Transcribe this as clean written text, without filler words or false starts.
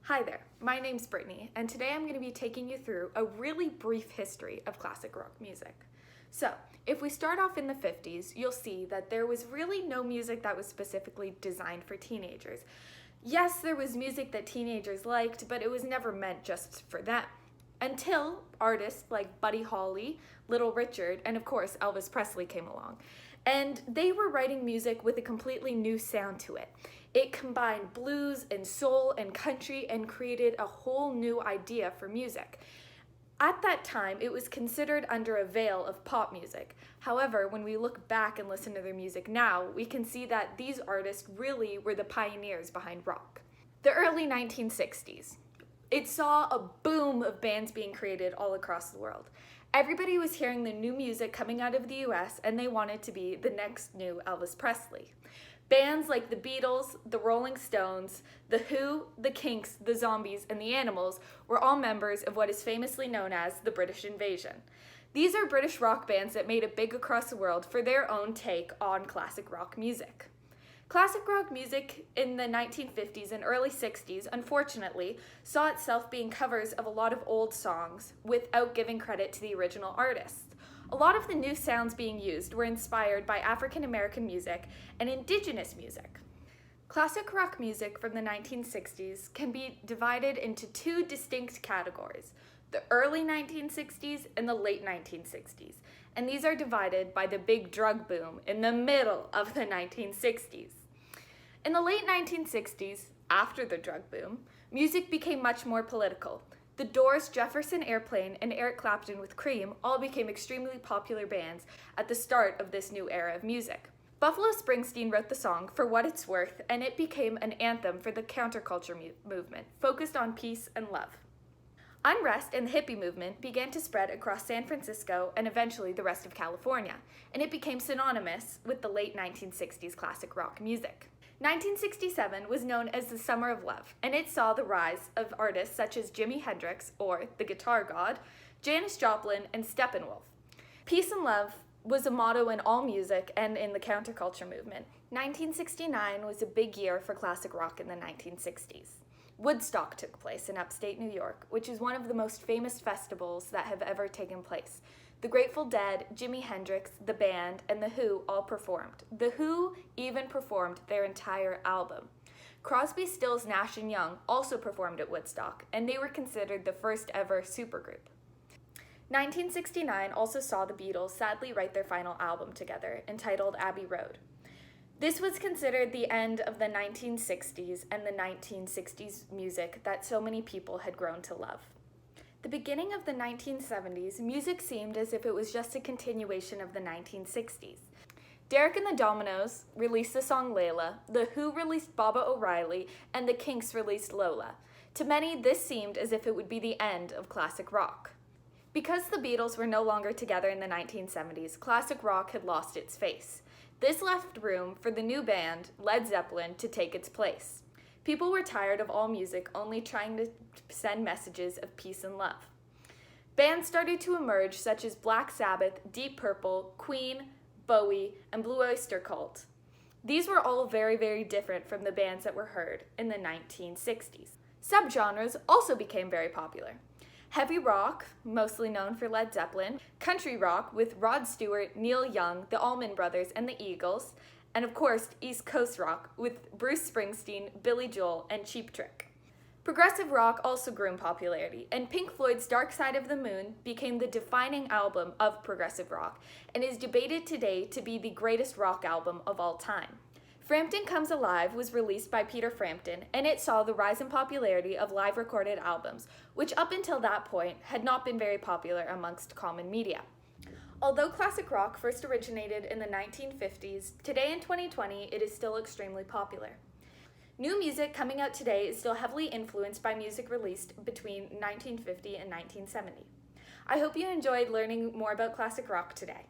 Hi there, my name's Brittany, and today I'm going to be taking you through a really brief history of classic rock music. So, if we start off in the 50s, you'll see that there was really no music that was specifically designed for teenagers. Yes, there was music that teenagers liked, but it was never meant just for them. Until artists like Buddy Holly, Little Richard, and of course Elvis Presley came along. And they were writing music with a completely new sound to it. It combined blues and soul and country and created a whole new idea for music. At that time, it was considered under a veil of pop music. However, when we look back and listen to their music now, we can see that these artists really were the pioneers behind rock. The early 1960s. It saw a boom of bands being created all across the world. Everybody was hearing the new music coming out of the US, and they wanted to be the next new Elvis Presley. Bands like the Beatles, the Rolling Stones, the Who, the Kinks, the Zombies, and the Animals were all members of what is famously known as the British Invasion. These are British rock bands that made it big across the world for their own take on classic rock music. Classic rock music in the 1950s and early 60s, unfortunately, saw itself being covers of a lot of old songs without giving credit to the original artists. A lot of the new sounds being used were inspired by African American music and indigenous music. Classic rock music from the 1960s can be divided into two distinct categories, the early 1960s and the late 1960s, and these are divided by the big drug boom in the middle of the 1960s. In the late 1960s, after the drug boom, music became much more political. The Doors, Jefferson Airplane, and Eric Clapton with Cream all became extremely popular bands at the start of this new era of music. Buffalo Springsteen wrote the song For What It's Worth, and it became an anthem for the counterculture movement, focused on peace and love. Unrest and the hippie movement began to spread across San Francisco and eventually the rest of California, and it became synonymous with the late 1960s classic rock music. 1967 was known as the Summer of Love, and it saw the rise of artists such as Jimi Hendrix, or the Guitar God, Janis Joplin, and Steppenwolf. Peace and love was a motto in all music and in the counterculture movement. 1969 was a big year for classic rock in the 1960s. Woodstock took place in upstate New York, which is one of the most famous festivals that have ever taken place. The Grateful Dead, Jimi Hendrix, the band, and The Who all performed. The Who even performed their entire album. Crosby, Stills, Nash & Young also performed at Woodstock, and they were considered the first ever supergroup. 1969 also saw the Beatles sadly write their final album together, entitled Abbey Road. This was considered the end of the 1960s and the 1960s music that so many people had grown to love. The beginning of the 1970s, music seemed as if it was just a continuation of the 1960s. Derek and the Dominos released the song Layla, The Who released Baba O'Riley, and the Kinks released Lola. To many, this seemed as if it would be the end of classic rock. Because the Beatles were no longer together in the 1970s, classic rock had lost its face. This left room for the new band, Led Zeppelin, to take its place. People were tired of all music only trying to send messages of peace and love. Bands started to emerge such as Black Sabbath, Deep Purple, Queen, Bowie, and Blue Oyster Cult. These were all very, very different from the bands that were heard in the 1960s. Subgenres also became very popular. Heavy rock, mostly known for Led Zeppelin, country rock with Rod Stewart, Neil Young, the Allman Brothers, and the Eagles, and of course, East Coast rock with Bruce Springsteen, Billy Joel, and Cheap Trick. Progressive rock also grew in popularity, and Pink Floyd's Dark Side of the Moon became the defining album of progressive rock and is debated today to be the greatest rock album of all time. Frampton Comes Alive was released by Peter Frampton, and it saw the rise in popularity of live recorded albums, which up until that point had not been very popular amongst common media. Although classic rock first originated in the 1950s, today in 2020 it is still extremely popular. New music coming out today is still heavily influenced by music released between 1950 and 1970. I hope you enjoyed learning more about classic rock today.